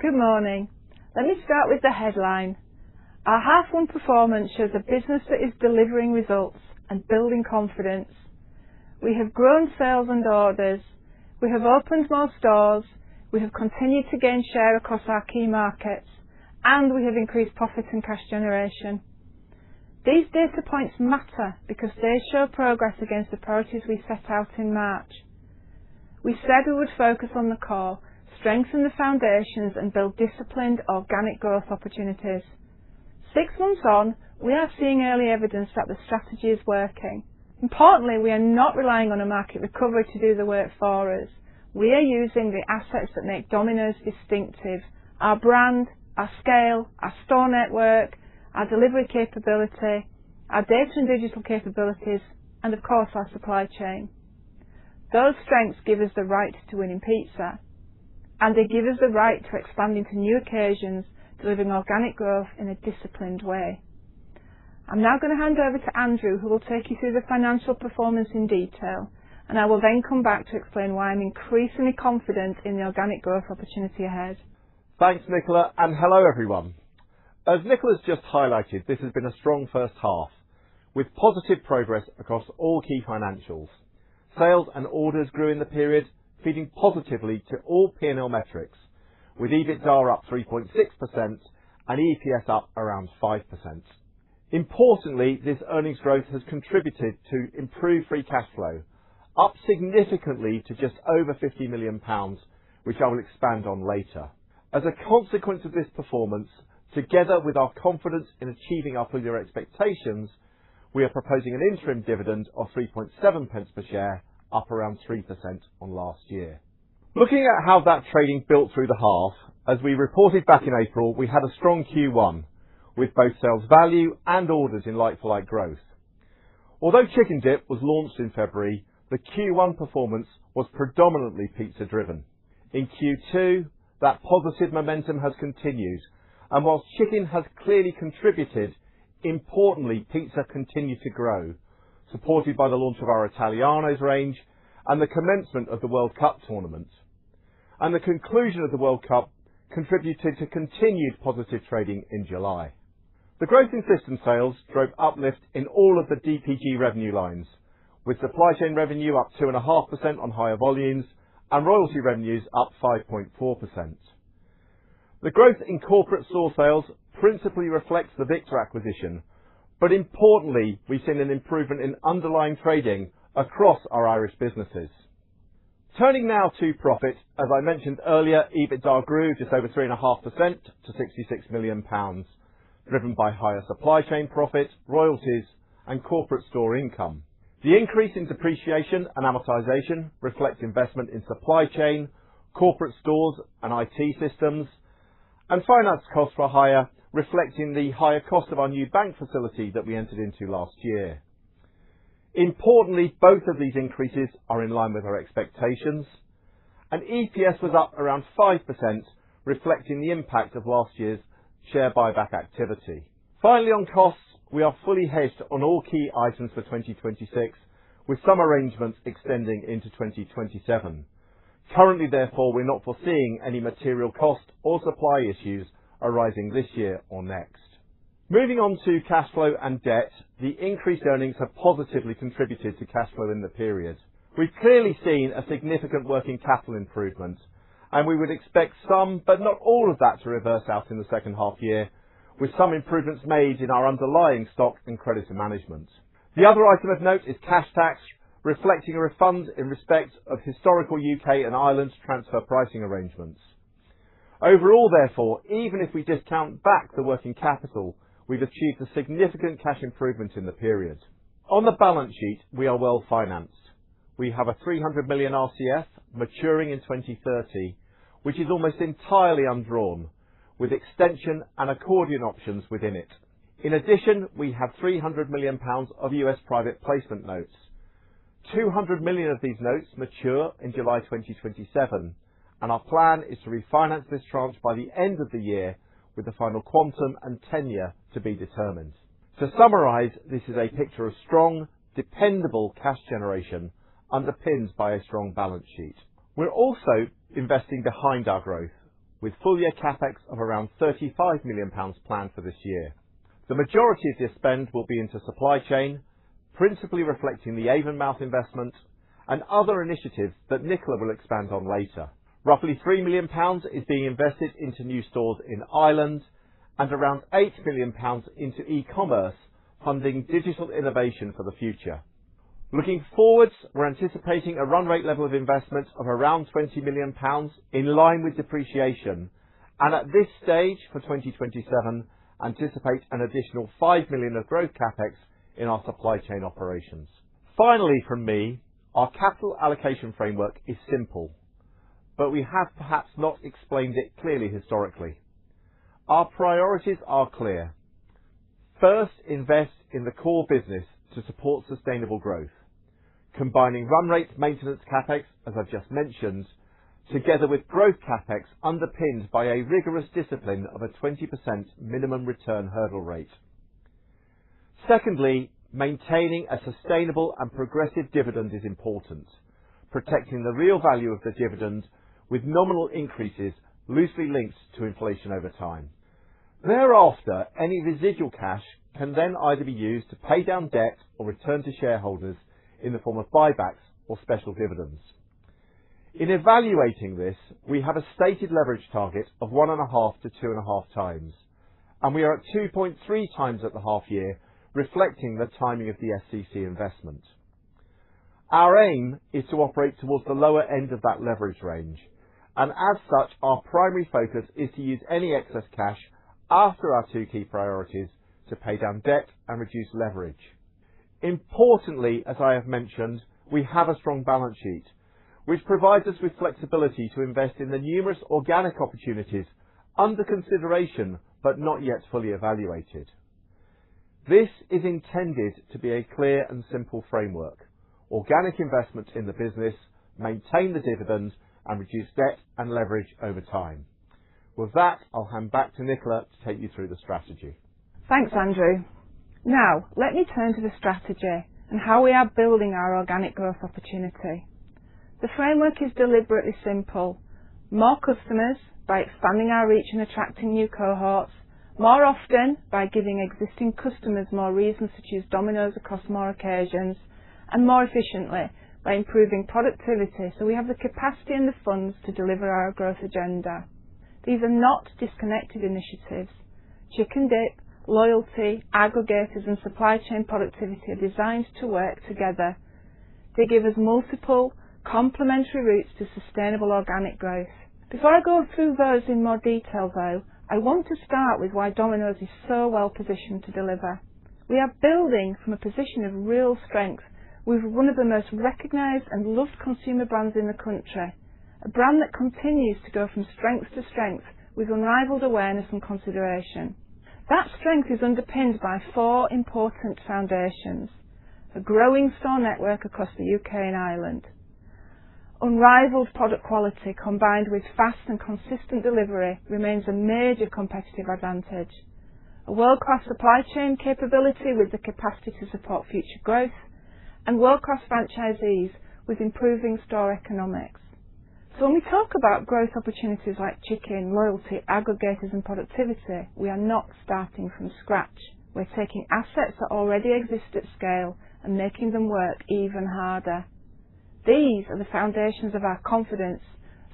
Good morning. Let me start with the headline. Our half one performance shows a business that is delivering results and building confidence. We have grown sales and orders. We have opened more stores. We have continued to gain share across our key markets, and we have increased profit and cash generation. These data points matter because they show progress against the priorities we set out in March. We said we would focus on the core, strengthen the foundations and build disciplined organic growth opportunities. 6 months on, we are seeing early evidence that the strategy is working. Importantly, we are not relying on a market recovery to do the work for us. We are using the assets that make Domino's distinctive: our brand, our scale, our store network, our delivery capability, our data and digital capabilities, and of course our supply chain. Those strengths give us the right to win in pizza, and they give us the right to expand into new occasions, delivering organic growth in a disciplined way. I'm now going to hand over to Andrew, who will take you through the financial performance in detail, and I will then come back to explain why I'm increasingly confident in the organic growth opportunity ahead. Thanks, Nicola, and hello everyone. As Nicola's just highlighted, this has been a strong first half, with positive progress across all key financials. Sales and orders grew in the period, feeding positively to all P&L metrics, with EBITDA up 3.6% and EPS up around 5%. Importantly, this earnings growth has contributed to improved free cash flow, up significantly to just over £50 million, which I will expand on later. As a consequence of this performance, together with our confidence in achieving our full-year expectations, we are proposing an interim dividend of 3.7 pence per share, up around 3% on last year. Looking at how that trading built through the half, as we reported back in April, we had a strong Q1, with both sales value and orders in like-for-like growth. Although Chicken Dip was launched in February, the Q1 performance was predominantly pizza-driven. In Q2, that positive momentum has continued, and whilst chicken has clearly contributed, importantly, pizza continued to grow, supported by the launch of our Italianos range and the commencement of the World Cup tournament. And the conclusion of the World Cup contributed to continued positive trading in July. The growth in system sales drove uplift in all of the DPG revenue lines, with supply chain revenue up 2.5% on higher volumes and royalty revenues up 5.4%. The growth in corporate store sales principally reflects the Victor acquisition, but importantly, we've seen an improvement in underlying trading across our Irish businesses. Turning now to profit, as I mentioned earlier, EBITDA grew just over 3.5% to £66 million, driven by higher supply chain profit, royalties and corporate store income. The increase in depreciation and amortisation reflects investment in supply chain, corporate stores and IT systems, and finance costs were higher, reflecting the higher cost of our new bank facility that we entered into last year. Importantly, both of these increases are in line with our expectations, and EPS was up around 5%, reflecting the impact of last year's share buyback activity. Finally, on costs, we are fully hedged on all key items for 2026, with some arrangements extending into 2027. Currently, therefore, we're not foreseeing any material cost or supply issues arising this year or next. Moving on to cash flow and debt, the increased earnings have positively contributed to cash flow in the period. We've clearly seen a significant working capital improvement, and we would expect some, but not all of that to reverse out in the second half year, with some improvements made in our underlying stock and creditor management. The other item of note is cash tax, reflecting a refund in respect of historical UK and Ireland transfer pricing arrangements. Overall, therefore, even if we discount back the working capital, we've achieved a significant cash improvement in the period. On the balance sheet, we are well financed. We have a 300 million RCF maturing in 2030, which is almost entirely undrawn, with extension and accordion options within it. In addition, we have £300 million of US private placement notes. 200 million of these notes mature in July 2027, and our plan is to refinance this tranche by the end of the year, with the final quantum and tenure to be determined. To summarise, this is a picture of strong, dependable cash generation underpinned by a strong balance sheet. We're also investing behind our growth, with full year CapEx of around £35 million planned for this year. The majority of this spend will be into supply chain, principally reflecting the Avonmouth investment and other initiatives that Nicola will expand on later. Roughly £3 million is being invested into new stores in Ireland and around £8 million into e-commerce, funding digital innovation for the future. Looking forwards, we're anticipating a run rate level of investment of around £20 million in line with depreciation, and at this stage for 2027 anticipate an additional £5 million of growth CapEx in our supply chain operations. Finally from me, our capital allocation framework is simple, but we have perhaps not explained it clearly historically. Our priorities are clear. First, invest in the core business to support sustainable growth, combining run rate maintenance CapEx, as I've just mentioned, together with growth CapEx underpinned by a rigorous discipline of a 20% minimum return hurdle rate. Secondly, maintaining a sustainable and progressive dividend is important, protecting the real value of the dividend with nominal increases loosely linked to inflation over time. Thereafter, any residual cash can then either be used to pay down debt or return to shareholders in the form of buybacks or special dividends. In evaluating this, we have a stated leverage target of 1.5 to 2.5 times, and we are at 2.3 times at the half year, reflecting the timing of the SCC investment. Our aim is to operate towards the lower end of that leverage range, and as such, our primary focus is to use any excess cash after our two key priorities to pay down debt and reduce leverage. Importantly, as I have mentioned, we have a strong balance sheet, which provides us with flexibility to invest in the numerous organic opportunities under consideration but not yet fully evaluated. This is intended to be a clear and simple framework. Organic investment in the business, maintain the dividend and reduce debt and leverage over time. With that, I'll hand back to Nicola to take you through the strategy. Thanks, Andrew. Now, let me turn to the strategy and how we are building our organic growth opportunity. The framework is deliberately simple. More customers by expanding our reach and attracting new cohorts, more often by giving existing customers more reasons to choose Domino's across more occasions, and more efficiently by improving productivity so we have the capacity and the funds to deliver our growth agenda. These are not disconnected initiatives. Chicken dip, loyalty, aggregators and supply chain productivity are designed to work together. They give us multiple, complementary routes to sustainable organic growth. Before I go through those in more detail though, I want to start with why Domino's is so well positioned to deliver. We are building from a position of real strength with one of the most recognised and loved consumer brands in the country, a brand that continues to go from strength to strength with unrivalled awareness and consideration. That strength is underpinned by 4 important foundations: a growing store network across the UK and Ireland, unrivalled product quality combined with fast and consistent delivery remains a major competitive advantage, a world-class supply chain capability with the capacity to support future growth, and world-class franchisees with improving store economics. So when we talk about growth opportunities like chicken, loyalty, aggregators and productivity, we are not starting from scratch. We're taking assets that already exist at scale and making them work even harder. These are the foundations of our confidence,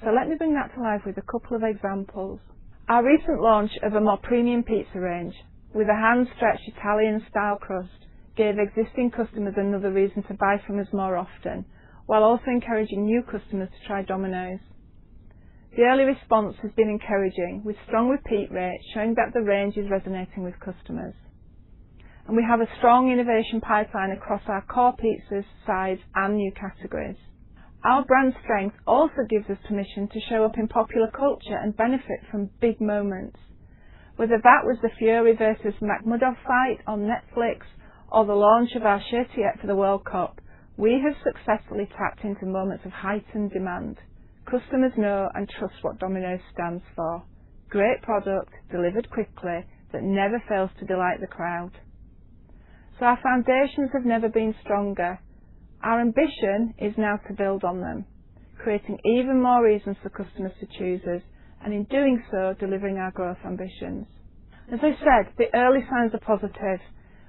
so let me bring that to life with a couple of examples. Our recent launch of a more premium pizza range with a hand-stretched Italian-style crust gave existing customers another reason to buy from us more often, while also encouraging new customers to try Domino's. The early response has been encouraging, with strong repeat rates showing that the range is resonating with customers. And we have a strong innovation pipeline across our core pizzas, sides and new categories. Our brand strength also gives us permission to show up in popular culture and benefit from big moments. Whether that was the Fury versus McMurdo fight on Netflix or the launch of our shirtiette for the World Cup, we have successfully tapped into moments of heightened demand. Customers know and trust what Domino's stands for. Great product, delivered quickly, that never fails to delight the crowd. So our foundations have never been stronger. Our ambition is now to build on them, creating even more reasons for customers to choose us and in doing so, delivering our growth ambitions. As I said, the early signs are positive.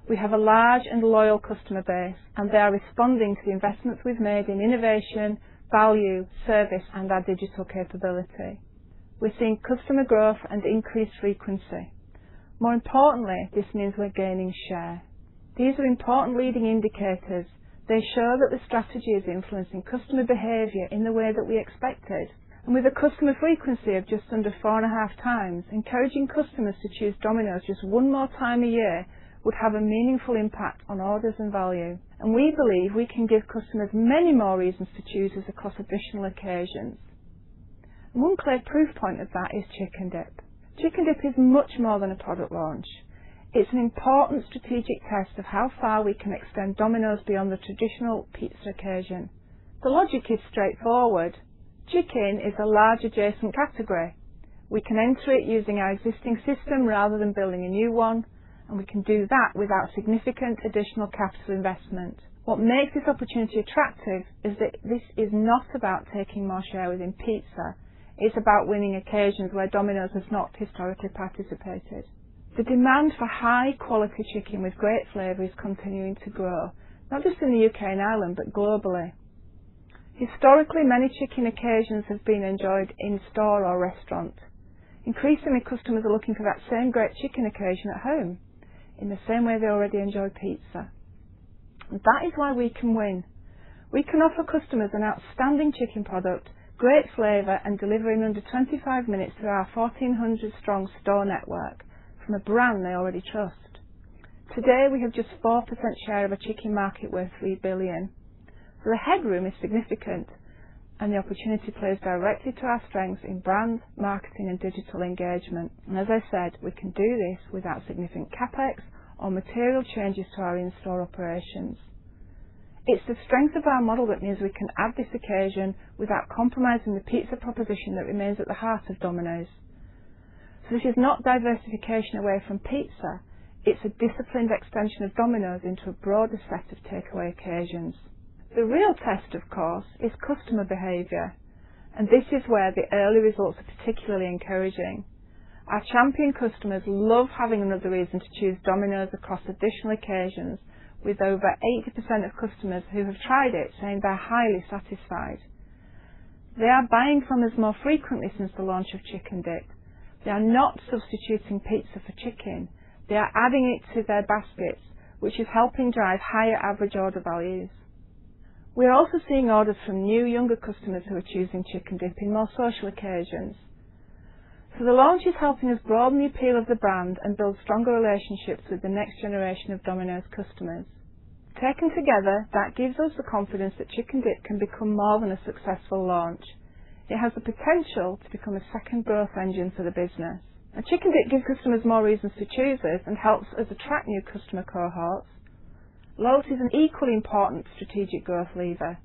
We have a large and loyal customer base, and they are responding to the investments we've made in innovation, value, service, and our digital capability. We're seeing customer growth and increased frequency. More importantly, this means we're gaining share. These are important leading indicators. They show that the strategy is influencing customer behaviour in the way that we expected. And with a customer frequency of just under 4.5 times, encouraging customers to choose Domino's just one more time a year would have a meaningful impact on orders and value. And we believe we can give customers many more reasons to choose us across additional occasions. And one clear proof point of that is Chicken Dip. Chicken Dip is much more than a product launch. It's an important strategic test of how far we can extend Domino's beyond the traditional pizza occasion. The logic is straightforward. Chicken is a large adjacent category. We can enter it using our existing system rather than building a new one, and we can do that without significant additional capital investment. What makes this opportunity attractive is that this is not about taking more share within pizza. It's about winning occasions where Domino's has not historically participated. The demand for high-quality chicken with great flavour is continuing to grow, not just in the UK and Ireland, but globally. Historically, many chicken occasions have been enjoyed in-store or restaurant. Increasingly, customers are looking for that same great chicken occasion at home, in the same way they already enjoy pizza. And that is why we can win. We can offer customers an outstanding chicken product, great flavour, and deliver in under 25 minutes through our 1,400-strong store network from a brand they already trust. Today, we have just 4% share of a chicken market worth $3 billion. So the headroom is significant, and the opportunity plays directly to our strengths in brand, marketing, and digital engagement. And as I said, we can do this without significant capex or material changes to our in-store operations. It's the strength of our model that means we can add this occasion without compromising the pizza proposition that remains at the heart of Domino's. So this is not diversification away from pizza, it's a disciplined extension of Domino's into a broader set of takeaway occasions. The real test, of course, is customer behaviour, and this is where the early results are particularly encouraging. Our champion customers love having another reason to choose Domino's across additional occasions, with over 80% of customers who have tried it saying they're highly satisfied. They are buying from us more frequently since the launch of Chicken Dip. They are not substituting pizza for chicken. They are adding it to their baskets, which is helping drive higher average order values. We are also seeing orders from new, younger customers who are choosing Chicken Dip in more social occasions. So the launch is helping us broaden the appeal of the brand and build stronger relationships with the next generation of Domino's customers. Taken together, that gives us the confidence that Chicken Dip can become more than a successful launch. It has the potential to become a second growth engine for the business. And Chicken Dip gives customers more reasons to choose us and helps us attract new customer cohorts. Loyalty is an equally important strategic growth lever.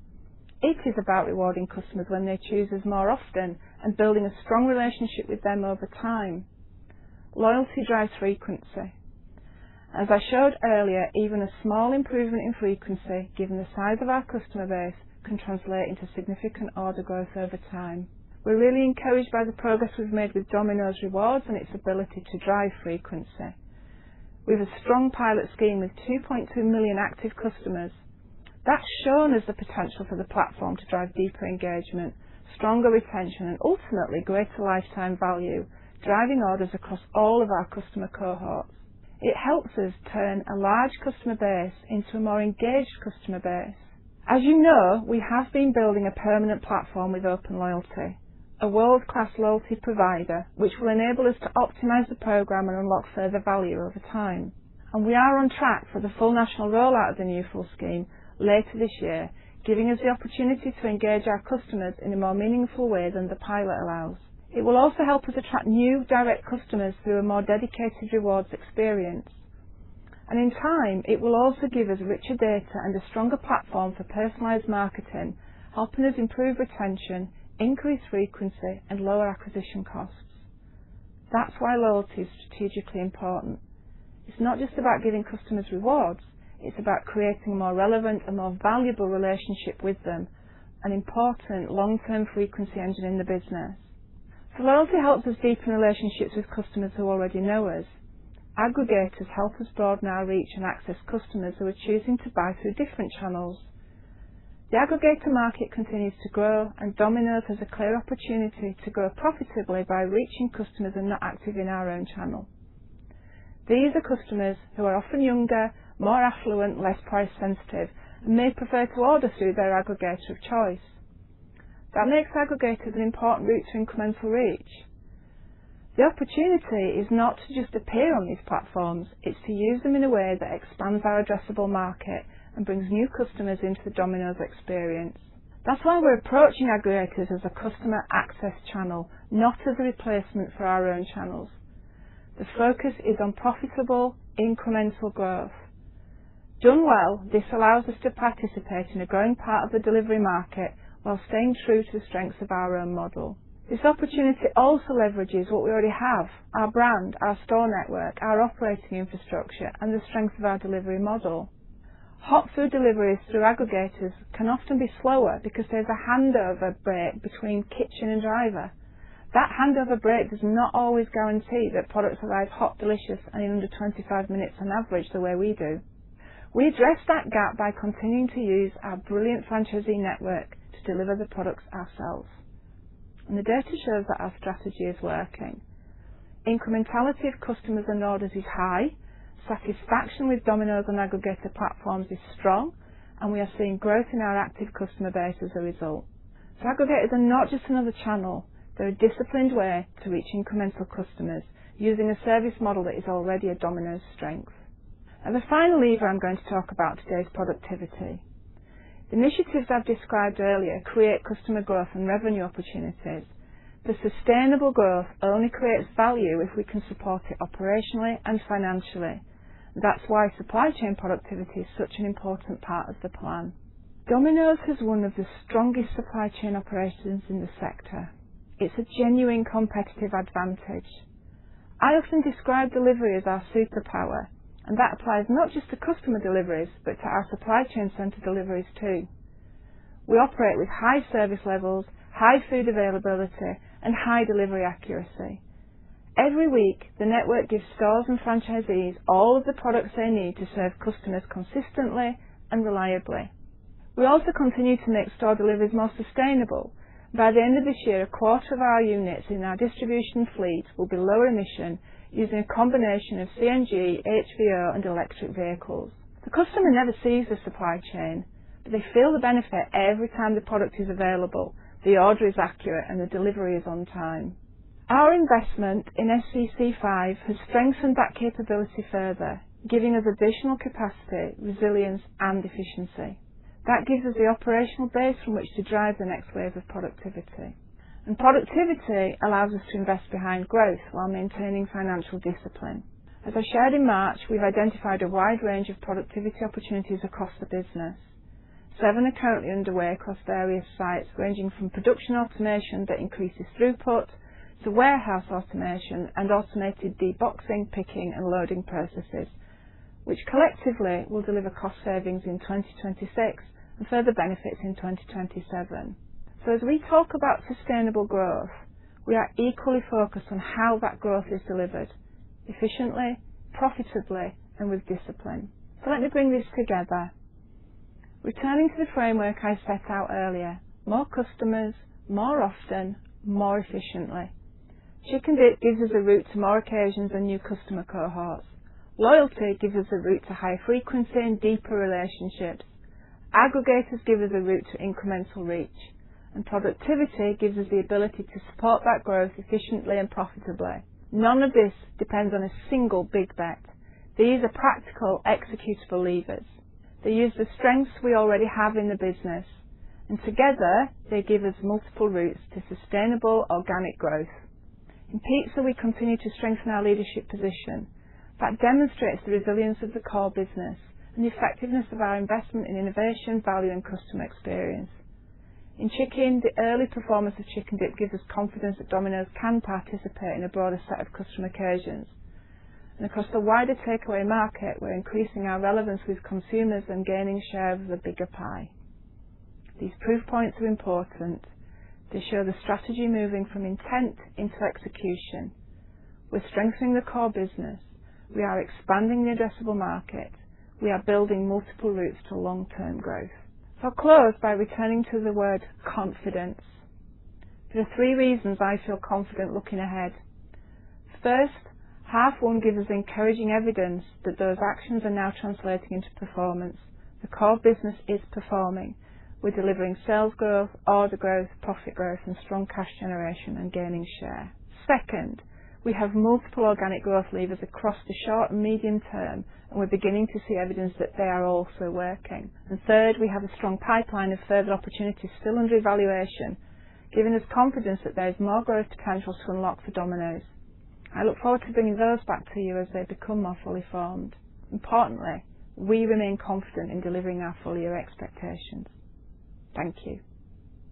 It is about rewarding customers when they choose us more often and building a strong relationship with them over time. Loyalty drives frequency. As I showed earlier, even a small improvement in frequency, given the size of our customer base, can translate into significant order growth over time. We're really encouraged by the progress we've made with Domino's Rewards and its ability to drive frequency. We have a strong pilot scheme with 2.2 million active customers. That's shown us the potential for the platform to drive deeper engagement, stronger retention, and ultimately greater lifetime value, driving orders across all of our customer cohorts. It helps us turn a large customer base into a more engaged customer base. As you know, we have been building a permanent platform with Open Loyalty, a world-class loyalty provider, which will enable us to optimise the programme and unlock further value over time. And we are on track for the full national rollout of the new full scheme later this year, giving us the opportunity to engage our customers in a more meaningful way than the pilot allows. It will also help us attract new direct customers through a more dedicated rewards experience. And in time, it will also give us richer data and a stronger platform for personalised marketing, helping us improve retention, increase frequency, and lower acquisition costs. That's why loyalty is strategically important. It's not just about giving customers rewards, it's about creating a more relevant and more valuable relationship with them, an important long-term frequency engine in the business. So loyalty helps us deepen relationships with customers who already know us. Aggregators help us broaden our reach and access customers who are choosing to buy through different channels. The aggregator market continues to grow, and Domino's has a clear opportunity to grow profitably by reaching customers who are not active in our own channel. These are customers who are often younger, more affluent, less price sensitive, and may prefer to order through their aggregator of choice. That makes aggregators an important route to incremental reach. The opportunity is not to just appear on these platforms, it's to use them in a way that expands our addressable market and brings new customers into the Domino's experience. That's why we're approaching aggregators as a customer access channel, not as a replacement for our own channels. The focus is on profitable, incremental growth. Done well, this allows us to participate in a growing part of the delivery market while staying true to the strengths of our own model. This opportunity also leverages what we already have, our brand, our store network, our operating infrastructure, and the strength of our delivery model. Hot food deliveries through aggregators can often be slower because there's a handover break between kitchen and driver. That handover break does not always guarantee that products arrive hot, delicious, and in under 25 minutes on average the way we do. We address that gap by continuing to use our brilliant franchisee network to deliver the products ourselves. And the data shows that our strategy is working. Incrementality of customers and orders is high, satisfaction with Domino's and aggregator platforms is strong, and we are seeing growth in our active customer base as a result. So aggregators are not just another channel, they're a disciplined way to reach incremental customers using a service model that is already a Domino's strength. And the final lever I'm going to talk about today is productivity. The initiatives I've described earlier create customer growth and revenue opportunities. The sustainable growth only creates value if we can support it operationally and financially. That's why supply chain productivity is such an important part of the plan. Domino's has one of the strongest supply chain operations in the sector. It's a genuine competitive advantage. I often describe delivery as our superpower, and that applies not just to customer deliveries, but to our supply chain centre deliveries too. We operate with high service levels, high food availability, and high delivery accuracy. Every week, the network gives stores and franchisees all of the products they need to serve customers consistently and reliably. We also continue to make store deliveries more sustainable. By the end of this year, a quarter of our units in our distribution fleet will be lower emission using a combination of CNG, HVO and electric vehicles. The customer never sees the supply chain, but they feel the benefit every time the product is available, the order is accurate and the delivery is on time. Our investment in SCC5 has strengthened that capability further, giving us additional capacity, resilience and efficiency. That gives us the operational base from which to drive the next wave of productivity. And productivity allows us to invest behind growth while maintaining financial discipline. As I shared in March, we've identified a wide range of productivity opportunities across the business. 7 are currently underway across various sites, ranging from production automation that increases throughput, to warehouse automation and automated deboxing, picking and loading processes, which collectively will deliver cost savings in 2026 and further benefits in 2027. So as we talk about sustainable growth, we are equally focused on how that growth is delivered, efficiently, profitably and with discipline. So let me bring this together. Returning to the framework I set out earlier, more customers, more often, more efficiently. Chicken Dip gives us a route to more occasions and new customer cohorts. Loyalty gives us a route to higher frequency and deeper relationships. Aggregators give us a route to incremental reach. And productivity gives us the ability to support that growth efficiently and profitably. None of this depends on a single big bet. These are practical, executable levers. They use the strengths we already have in the business, and together they give us multiple routes to sustainable organic growth. In pizza, we continue to strengthen our leadership position. That demonstrates the resilience of the core business and the effectiveness of our investment in innovation, value and customer experience. In chicken, the early performance of Chicken Dip gives us confidence that Domino's can participate in a broader set of customer occasions. And across the wider takeaway market, we're increasing our relevance with consumers and gaining share of the bigger pie. These proof points are important. They show the strategy moving from intent into execution. We're strengthening the core business. We are expanding the addressable market. We are building multiple routes to long-term growth. So I'll close by returning to the word confidence. There are 3 reasons I feel confident looking ahead. First, half one gives us encouraging evidence that those actions are now translating into performance. The core business is performing. We're delivering sales growth, order growth, profit growth and strong cash generation and gaining share. Second, we have multiple organic growth levers across the short and medium term, and we're beginning to see evidence that they are also working. And third, we have a strong pipeline of further opportunities still under evaluation, giving us confidence that there is more growth potential to unlock for Domino's. I look forward to bringing those back to you as they become more fully formed. Importantly, we remain confident in delivering our full year expectations. Thank you.